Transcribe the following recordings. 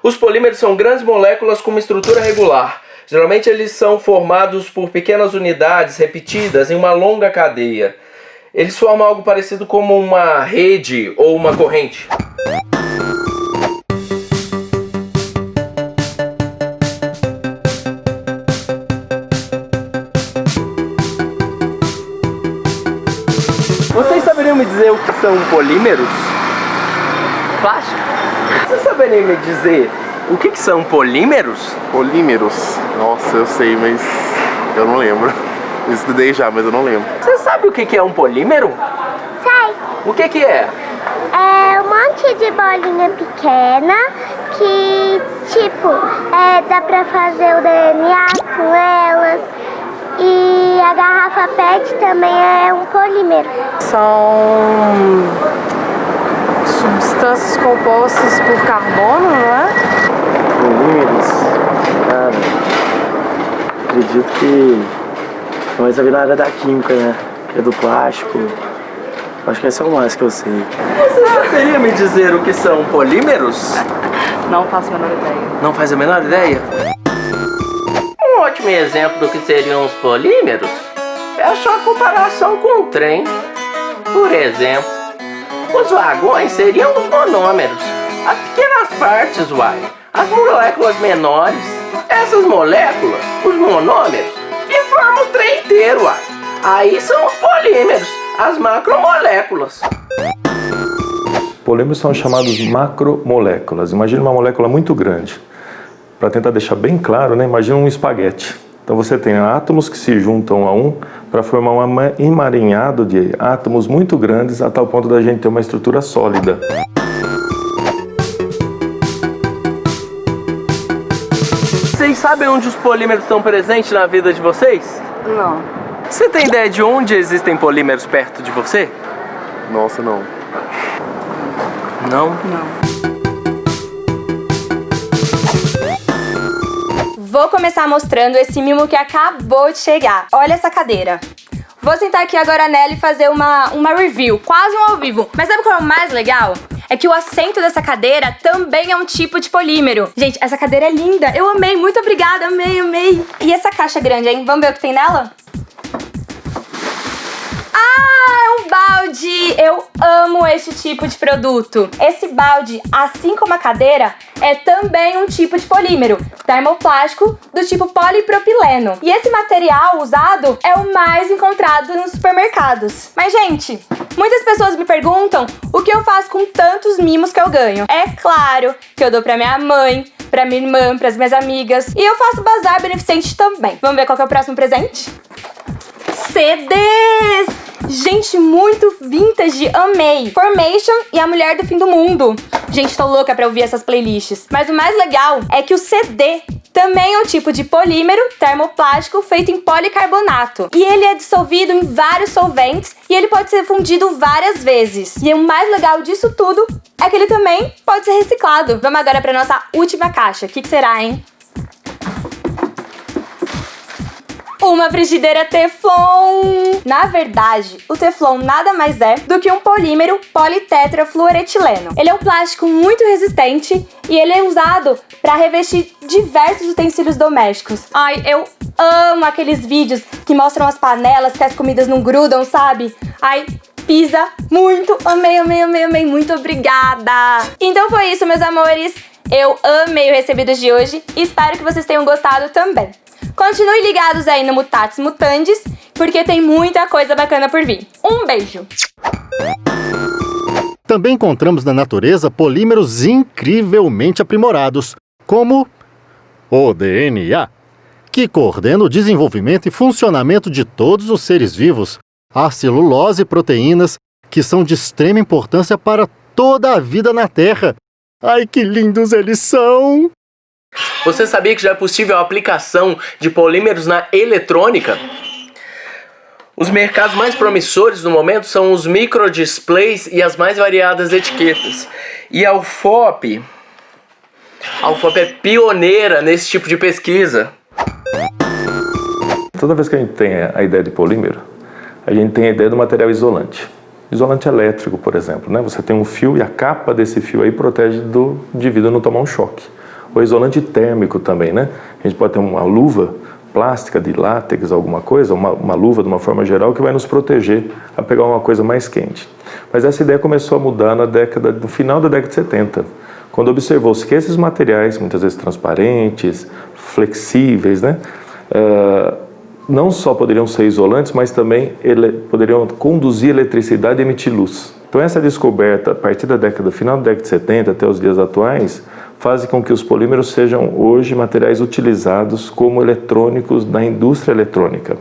Os polímeros são grandes moléculas com uma estrutura regular. Geralmente eles são formados por pequenas unidades repetidas em uma longa cadeia. Eles formam algo parecido como uma rede ou uma corrente. Vocês saberiam me dizer o que são polímeros? Plástico? Vocês saberiam me dizer o que são polímeros? Polímeros? Nossa, eu sei, mas eu não lembro. Eu estudei já, mas eu não lembro. Você sabe o que é um polímero? Sei. O que é? É um monte de bolinha pequena que, tipo, dá pra fazer o DNA com elas. E a garrafa PET também é um polímero. São substâncias compostas por carbono, não é? Polímeros? Cara, acredito que não vai saber na área da química, né? Que é do plástico. Acho que esse é o mais que eu sei. Você saberia me dizer o que são polímeros? Não faço a menor ideia. Não faz a menor ideia? Um ótimo exemplo do que seriam os polímeros é a sua comparação com o trem. Por exemplo, os vagões seriam os monômeros, as pequenas partes, as moléculas menores. Essas moléculas, os monômeros, que formam o trem inteiro, Aí são os polímeros, as macromoléculas. Polímeros são chamados macromoléculas. Imagina uma molécula muito grande. Para tentar deixar bem claro, né? Imagina um espaguete. Então você tem átomos que se juntam a um para formar um emaranhado de átomos muito grandes a tal ponto da gente ter uma estrutura sólida. Vocês sabem onde os polímeros estão presentes na vida de vocês? Não. Você tem ideia de onde existem polímeros perto de você? Nossa, não. Não? Não. Vou começar mostrando esse mimo que acabou de chegar. Olha essa cadeira. Vou sentar aqui agora nela e fazer uma review, quase um ao vivo. Mas sabe qual é o mais legal? É que o assento dessa cadeira também é um tipo de polímero. Gente, essa cadeira é linda. Eu amei, muito obrigada, amei. E essa caixa grande, hein? Vamos ver o que tem nela? Ah, é um balde! Eu amo esse tipo de produto. Esse balde, assim como a cadeira, é também um tipo de polímero, termoplástico do tipo polipropileno. E esse material usado é o mais encontrado nos supermercados. Mas, gente, muitas pessoas me perguntam o que eu faço com tantos mimos que eu ganho. É claro que eu dou pra minha mãe, pra minha irmã, pras minhas amigas. E eu faço bazar beneficente também. Vamos ver qual que é o próximo presente? CDs! Gente, muito vintage, amei! Formation e A Mulher do Fim do Mundo. Gente, tô louca pra ouvir essas playlists. Mas o mais legal é que o CD também é um tipo de polímero termoplástico feito em policarbonato. E ele é dissolvido em vários solventes e ele pode ser fundido várias vezes. E o mais legal disso tudo é que ele também pode ser reciclado. Vamos agora pra nossa última caixa. O que será, hein? Uma frigideira Teflon! Na verdade, o Teflon nada mais é do que um polímero politetrafluoretileno. Ele é um plástico muito resistente e ele é usado para revestir diversos utensílios domésticos. Ai, eu amo aqueles vídeos que mostram as panelas que as comidas não grudam, sabe? Ai, pisa muito! Amei, muito obrigada! Então foi isso, meus amores. Eu amei o Recebidos de hoje e espero que vocês tenham gostado também. Continuem ligados aí no Mutatis Mutandis, porque tem muita coisa bacana por vir. Um beijo! Também encontramos na natureza polímeros incrivelmente aprimorados, como o DNA, que coordena o desenvolvimento e funcionamento de todos os seres vivos, a celulose e proteínas, que são de extrema importância para toda a vida na Terra. Ai, que lindos eles são! Você sabia que já é possível a aplicação de polímeros na eletrônica? Os mercados mais promissores no momento são os microdisplays e as mais variadas etiquetas. E a UFOP A UFOP é pioneira nesse tipo de pesquisa. Toda vez que a gente tem a ideia de polímero, a gente tem a ideia do material isolante. Isolante elétrico, por exemplo, né? Você tem um fio e a capa desse fio aí protege do indivíduo não tomar um choque. O isolante térmico também, né? A gente pode ter uma luva plástica de látex, alguma coisa, uma luva de uma forma geral que vai nos proteger a pegar uma coisa mais quente. Mas essa ideia começou a mudar no final da década de 70, quando observou-se que esses materiais, muitas vezes transparentes, flexíveis, né? Não só poderiam ser isolantes, mas também poderiam conduzir eletricidade e emitir luz. Então essa descoberta, a partir final da década de 70 até os dias atuais, faz com que os polímeros sejam hoje materiais utilizados como eletrônicos na indústria eletrônica.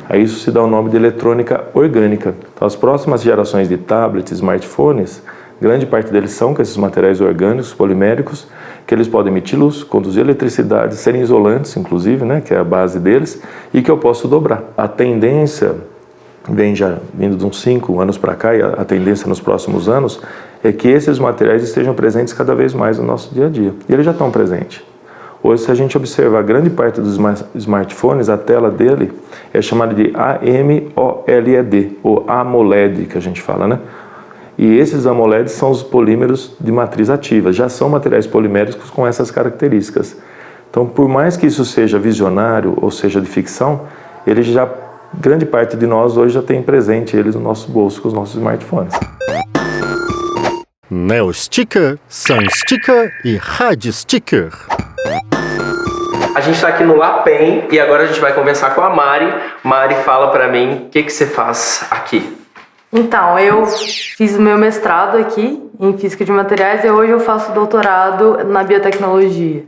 A isso se dá o nome de eletrônica orgânica. Então as próximas gerações de tablets, smartphones, grande parte deles são com esses materiais orgânicos, poliméricos, que eles podem emitir luz, conduzir eletricidade, serem isolantes, inclusive, né, que é a base deles, e que eu posso dobrar. A tendência, vindo de uns 5 anos para cá, e a tendência nos próximos anos, é que esses materiais estejam presentes cada vez mais no nosso dia a dia. E eles já estão presentes. Hoje, se a gente observar grande parte dos smartphones, a tela dele é chamada de AMOLED, ou AMOLED, que a gente fala, né? E esses AMOLEDs são os polímeros de matriz ativa, já são materiais poliméricos com essas características. Então, por mais que isso seja visionário ou seja de ficção, grande parte de nós hoje já tem presente eles no nosso bolso com os nossos smartphones. Neo Sticker, Sun Sticker e Rad Sticker. A gente está aqui no LAPEN e agora a gente vai conversar com a Mari. Mari, fala pra mim o que você faz aqui. Então, eu fiz o meu mestrado aqui em Física de Materiais e hoje eu faço doutorado na biotecnologia.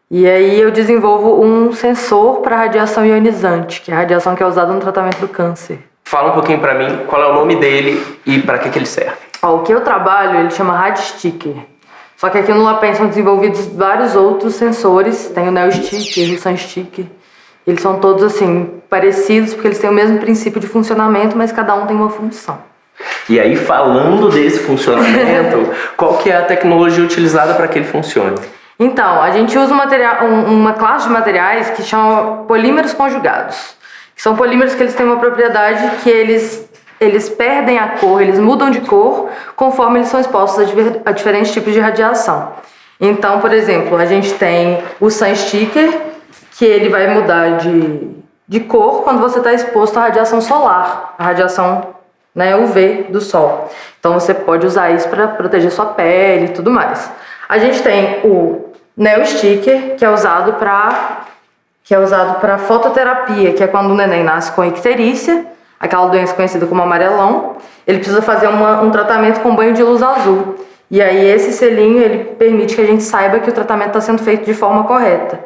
E aí eu desenvolvo um sensor para radiação ionizante, que é a radiação que é usada no tratamento do câncer. Fala um pouquinho pra mim qual é o nome dele e para que ele serve. O que eu trabalho, ele chama Rad Sticker. Só que aqui no LAPEN são desenvolvidos vários outros sensores. Tem o Neo Sticker, o Sun Sticker. Eles são todos assim, parecidos, porque eles têm o mesmo princípio de funcionamento, mas cada um tem uma função. E aí, falando desse funcionamento, qual que é a tecnologia utilizada para que ele funcione? Então, a gente usa uma classe de materiais que chama polímeros conjugados. Que são polímeros que eles têm uma propriedade que eles perdem a cor, eles mudam de cor conforme eles são expostos a diferentes tipos de radiação. Então, por exemplo, a gente tem o Sun Sticker, que ele vai mudar de cor quando você está exposto à radiação solar, a radiação, né, UV do sol. Então você pode usar isso para proteger sua pele e tudo mais. A gente tem o Neo Sticker, que é usado para fototerapia, que é quando o neném nasce com icterícia, aquela doença conhecida como amarelão. Ele precisa fazer um tratamento com banho de luz azul. E aí esse selinho ele permite que a gente saiba que o tratamento está sendo feito de forma correta.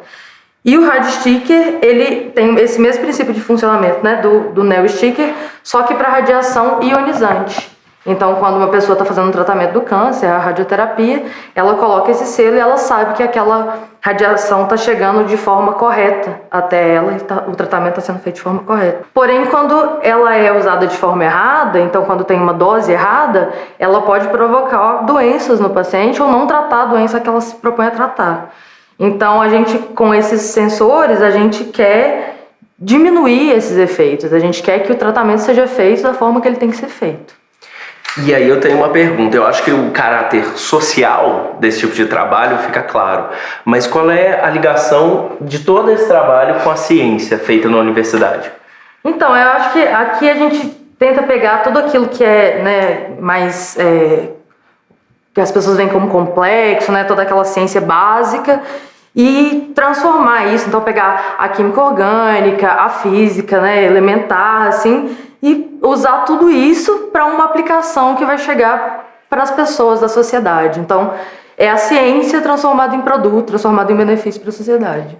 E o Rad Sticker, ele tem esse mesmo princípio de funcionamento, né, do Neo Sticker, só que para radiação ionizante. Então, quando uma pessoa está fazendo um tratamento do câncer, a radioterapia, ela coloca esse selo e ela sabe que aquela radiação está chegando de forma correta até ela e o tratamento está sendo feito de forma correta. Porém, quando ela é usada de forma errada, então quando tem uma dose errada, ela pode provocar doenças no paciente ou não tratar a doença que ela se propõe a tratar. Então, a gente, com esses sensores, a gente quer diminuir esses efeitos. A gente quer que o tratamento seja feito da forma que ele tem que ser feito. E aí eu tenho uma pergunta. Eu acho que o caráter social desse tipo de trabalho fica claro. Mas qual é a ligação de todo esse trabalho com a ciência feita na universidade? Então, eu acho que aqui a gente tenta pegar tudo aquilo que é, né, mais... que as pessoas veem como complexo, né, toda aquela ciência básica, e transformar isso, então pegar a química orgânica, a física, né, elementar, assim, e usar tudo isso para uma aplicação que vai chegar para as pessoas da sociedade. Então, é a ciência transformada em produto, transformada em benefício para a sociedade.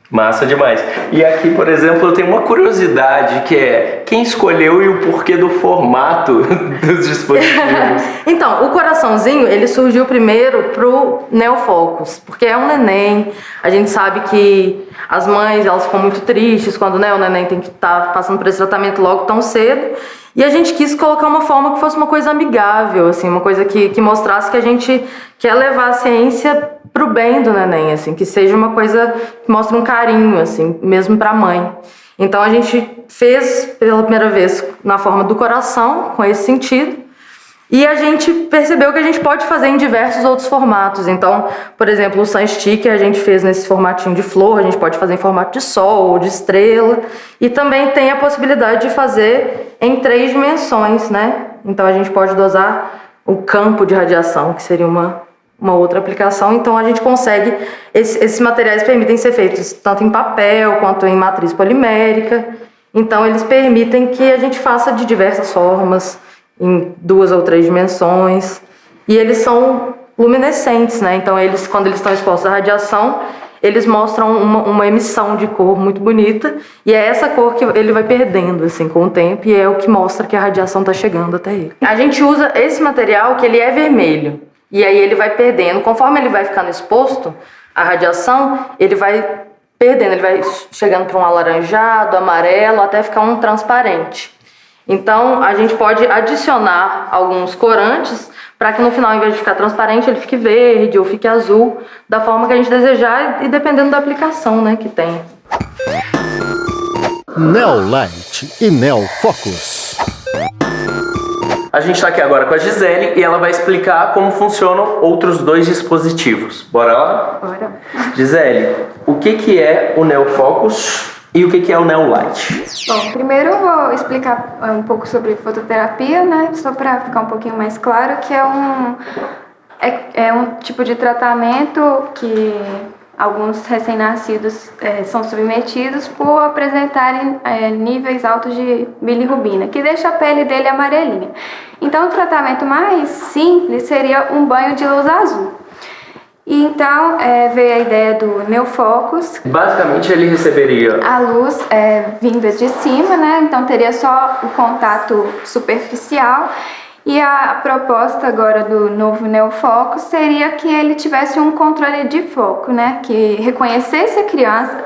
Massa demais. E aqui, por exemplo, eu tenho uma curiosidade, que é quem escolheu e o porquê do formato dos dispositivos. Então, o coraçãozinho, ele surgiu primeiro pro Neofocus, porque é um neném. A gente sabe que as mães, elas ficam muito tristes quando, né, o neném tem que estar passando por esse tratamento logo tão cedo. E a gente quis colocar uma forma que fosse uma coisa amigável, assim, uma coisa que mostrasse que a gente quer levar a ciência pro bem do neném, assim, que seja uma coisa que mostre um carinho, assim, mesmo pra mãe. Então a gente fez pela primeira vez na forma do coração, com esse sentido, e a gente percebeu que a gente pode fazer em diversos outros formatos. Então, por exemplo, o Sun Sticker a gente fez nesse formatinho de flor, a gente pode fazer em formato de sol, de estrela, e também tem a possibilidade de fazer em 3 dimensões, né? Então a gente pode dosar o campo de radiação, que seria uma outra aplicação. Então a gente consegue, esses materiais permitem ser feitos tanto em papel quanto em matriz polimérica. Então eles permitem que a gente faça de diversas formas, em 2 ou 3 dimensões, e eles são luminescentes, né? Então eles, quando eles estão expostos à radiação, eles mostram uma emissão de cor muito bonita, e é essa cor que ele vai perdendo assim com o tempo, e é o que mostra que a radiação está chegando até ele. A gente usa esse material que ele é vermelho, e aí ele vai perdendo, conforme ele vai ficando exposto à radiação, ele vai perdendo, ele vai chegando para um alaranjado, amarelo, até ficar um transparente. Então, a gente pode adicionar alguns corantes para que no final, ao invés de ficar transparente, ele fique verde ou fique azul, da forma que a gente desejar e dependendo da aplicação, né, que tem. Neolight e Neofocus. A gente está aqui agora com a Gisele e ela vai explicar como funcionam outros 2 dispositivos. Bora lá? Bora. Gisele, o que é o Neofocus e o que é o Neolight? Bom, primeiro eu vou explicar um pouco sobre fototerapia, né? Só para ficar um pouquinho mais claro, que é um tipo de tratamento que alguns recém-nascidos são submetidos por apresentarem níveis altos de bilirrubina, que deixa a pele dele amarelinha. Então, o tratamento mais simples seria um banho de luz azul. E então veio a ideia do Neofocus. Basicamente ele receberia a luz vinda de cima, né? Então teria só o contato superficial. E a proposta agora do novo Neofocus seria que ele tivesse um controle de foco, né? Que reconhecesse a criança.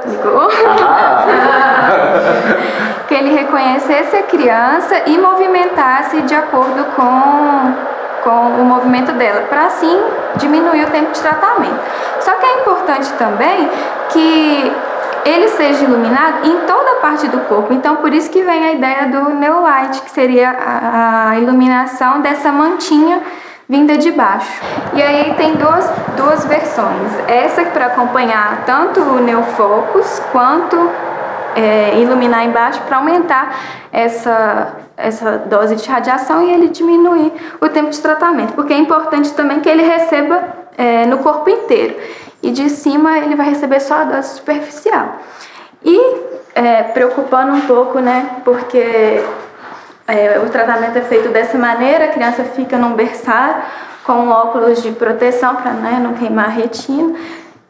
Que ele reconhecesse a criança e movimentasse de acordo com o movimento dela, para assim diminuir o tempo de tratamento. Só que é importante também que ele seja iluminado em toda a parte do corpo. Então, por isso que vem a ideia do Neolight, que seria a iluminação dessa mantinha vinda de baixo. E aí tem duas versões. Essa para acompanhar tanto o Neofocus quanto iluminar embaixo para aumentar essa dose de radiação e ele diminuir o tempo de tratamento, porque é importante também que ele receba no corpo inteiro, e de cima ele vai receber só a dose superficial. E preocupando um pouco, né, porque o tratamento é feito dessa maneira, a criança fica num berçário com óculos de proteção para não queimar a retina,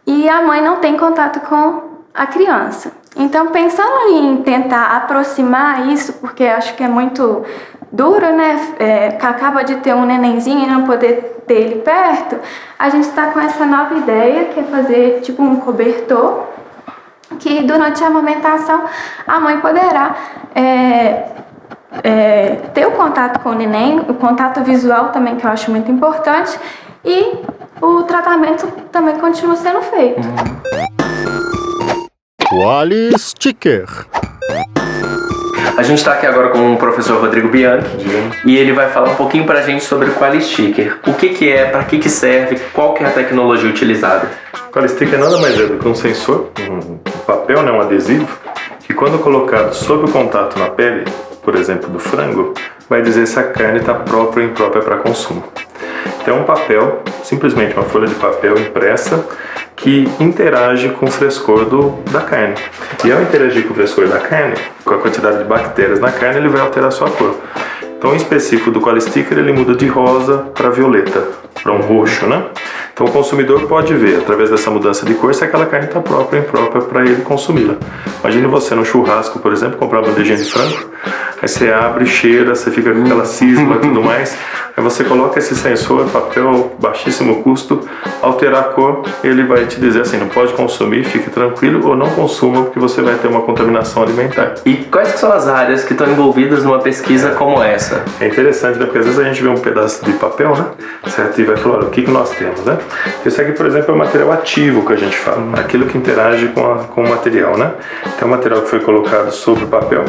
e a mãe não tem contato com a criança. Então, pensando em tentar aproximar isso, porque acho que é muito duro, né? Que acaba de ter um nenenzinho e não poder ter ele perto, a gente está com essa nova ideia, que é fazer tipo um cobertor, que durante a amamentação a mãe poderá ter o contato com o neném, o contato visual também, que eu acho muito importante, e o tratamento também continua sendo feito. Qualisticker. A gente está aqui agora com o professor Rodrigo Bianchi e ele vai falar um pouquinho pra gente sobre o Qualisticker. O que é, para que serve, qual que é a tecnologia utilizada? O Qualisticker nada mais é do que um sensor, um papel, né, um adesivo, que quando colocado sob o contato na pele, por exemplo, do frango, vai dizer se a carne está própria ou imprópria para consumo. Então é um papel, simplesmente uma folha de papel impressa, que interage com o frescor da carne. E ao interagir com o frescor da carne, com a quantidade de bactérias na carne, ele vai alterar a sua cor. Então, em específico do Qualisticker, ele muda de rosa para violeta, para um roxo, né? Então, o consumidor pode ver, através dessa mudança de cor, se aquela carne está própria ou imprópria para ele consumi-la. Imagine você no churrasco, por exemplo, comprar uma bandejinha de frango, Aí você abre, cheira, você fica com aquela cisma e tudo mais. Aí você coloca esse sensor, papel, baixíssimo custo, alterar a cor, ele vai te dizer assim, não pode consumir, fique tranquilo, ou não consuma, porque você vai ter uma contaminação alimentar. E quais que são as áreas que estão envolvidas numa pesquisa como essa? É interessante, né? Porque às vezes a gente vê um pedaço de papel, né? Certo? E vai falar, olha, o que nós temos, né? Esse aqui, por exemplo, é o material ativo que a gente fala, aquilo que interage com o material, né? Tem um material que foi colocado sobre o papel.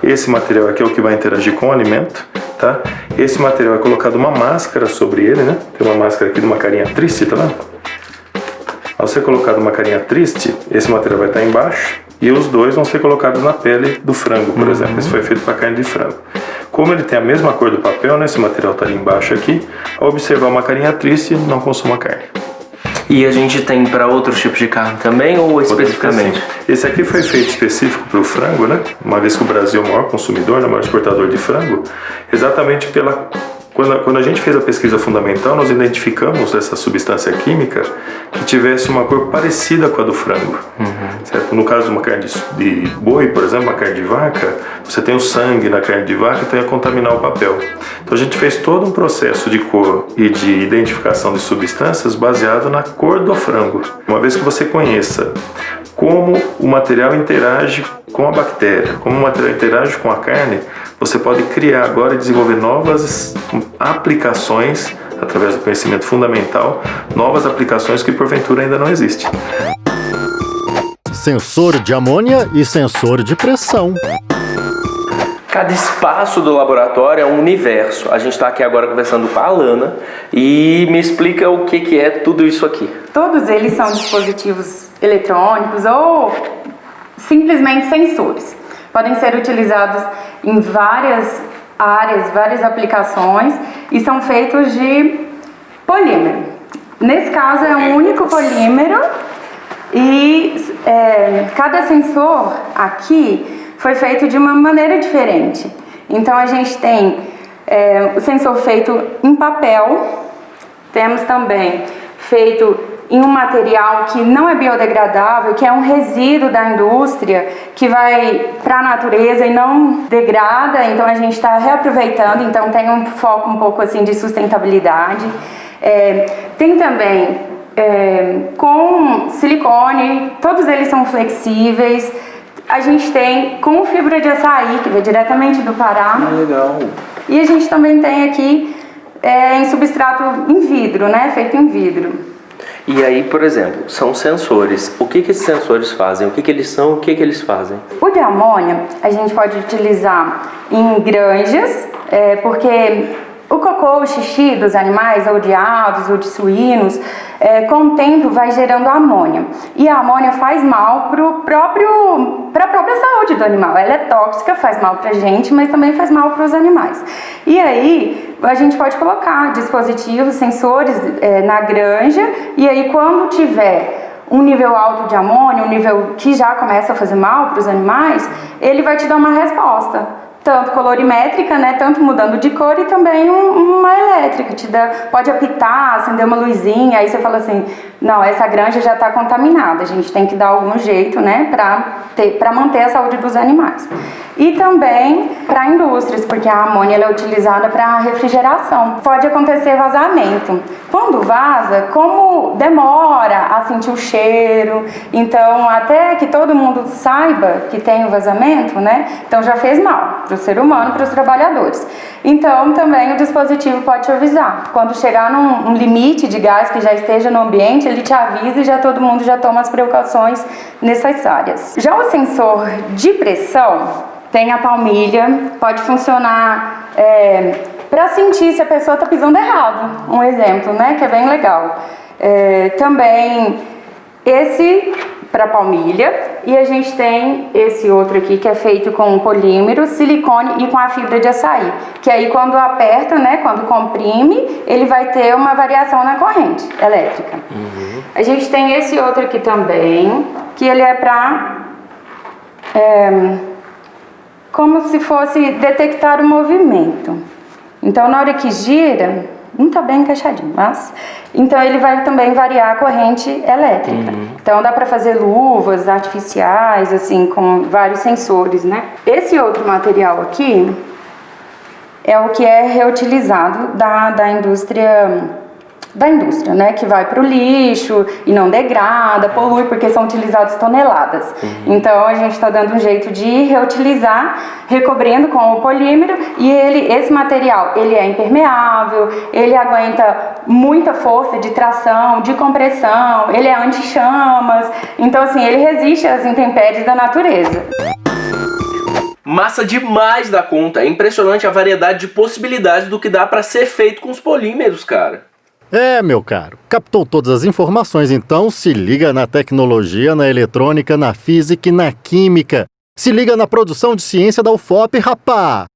Esse material aqui é o que vai interagir com o alimento, tá? Esse material é colocado uma máscara sobre ele, né? Tem uma máscara aqui de uma carinha triste, tá vendo? Ao ser colocado uma carinha triste, esse material vai estar embaixo e os dois vão ser colocados na pele do frango, por exemplo. Esse foi feito para carne de frango. Como ele tem a mesma cor do papel, né? Esse material está ali embaixo aqui. Ao observar uma carinha triste, não consuma carne. E a gente tem para outros tipos de carne também ou especificamente? Esse aqui foi feito específico para o frango, né? Uma vez que o Brasil é o maior consumidor, o maior exportador de frango, exatamente pela... Quando a gente fez a pesquisa fundamental, nós identificamos essa substância química que tivesse uma cor parecida com a do frango. Certo? No caso de uma carne de boi, por exemplo, uma carne de vaca, você tem o sangue na carne de vaca, então ia contaminar o papel. Então a gente fez todo um processo de cor e de identificação de substâncias baseado na cor do frango. Uma vez que você conheça como o material interage com a bactéria, como o material interage com a carne, você pode criar agora e desenvolver novas aplicações, através do conhecimento fundamental, novas aplicações que porventura ainda não existem. Sensor de amônia e sensor de pressão. Cada espaço do laboratório é um universo. A gente está aqui agora conversando com a Alana e me explica o que é tudo isso aqui. Todos eles são dispositivos eletrônicos ou simplesmente sensores. Podem ser utilizados em várias áreas, várias aplicações e são feitos de polímero. Nesse caso é um único polímero e cada sensor aqui foi feito de uma maneira diferente. Então a gente tem o sensor feito em papel, temos também feito em um material que não é biodegradável, que é um resíduo da indústria, que vai para a natureza e não degrada, então a gente está reaproveitando, então tem um foco um pouco assim de sustentabilidade. Tem também com silicone, todos eles são flexíveis. A gente tem com fibra de açaí, que vem diretamente do Pará. Legal. E a gente também tem aqui em substrato em vidro, né? Feito em vidro. E aí, por exemplo, são sensores. O que esses sensores fazem? O que eles são? O que eles fazem? O de amônia a gente pode utilizar em granjas, porque o cocô, o xixi dos animais, ou de aves, ou de suínos, com o tempo vai gerando amônia. E a amônia faz mal para a própria saúde do animal. Ela é tóxica, faz mal para a gente, mas também faz mal para os animais. E aí, a gente pode colocar dispositivos, sensores na granja, e aí quando tiver um nível alto de amônia, um nível que já começa a fazer mal para os animais, ele vai te dar uma resposta. Tanto colorimétrica, né, tanto mudando de cor e também uma elétrica, pode apitar, acender uma luzinha, aí você fala assim, não, essa granja já está contaminada, a gente tem que dar algum jeito, né, para manter a saúde dos animais. E também para indústrias, porque a amônia ela é utilizada para refrigeração. Pode acontecer vazamento. Quando vaza, como demora a sentir o cheiro, então até que todo mundo saiba que tem o vazamento, né, então já fez mal para o ser humano, para os trabalhadores. Então também o dispositivo pode te avisar. Quando chegar num limite de gás que já esteja no ambiente, ele te avisa e já todo mundo já toma as precauções necessárias. Já o sensor de pressão tem a palmilha, pode funcionar para sentir se a pessoa está pisando errado. Um exemplo, né, que é bem legal. Também esse para palmilha, e a gente tem esse outro aqui que é feito com polímero, silicone e com a fibra de açaí, que aí quando aperta, né, quando comprime, ele vai ter uma variação na corrente elétrica. A gente tem esse outro aqui também, que ele é para como se fosse detectar o movimento. Então na hora que gira, Não tá bem encaixadinho, mas... Então ele vai também variar a corrente elétrica. Então dá para fazer luvas artificiais, assim, com vários sensores, né? Esse outro material aqui é o que é reutilizado da indústria, né, que vai para o lixo e não degrada, polui, porque são utilizadas toneladas. Então a gente está dando um jeito de reutilizar, recobrindo com o polímero, e esse material ele é impermeável, ele aguenta muita força de tração, de compressão, ele é anti-chamas, então assim, ele resiste às intempéries da natureza. Massa demais da conta, é impressionante a variedade de possibilidades do que dá para ser feito com os polímeros, cara. É, meu caro, captou todas as informações, então se liga na tecnologia, na eletrônica, na física e na química. Se liga na produção de ciência da UFOP, rapá!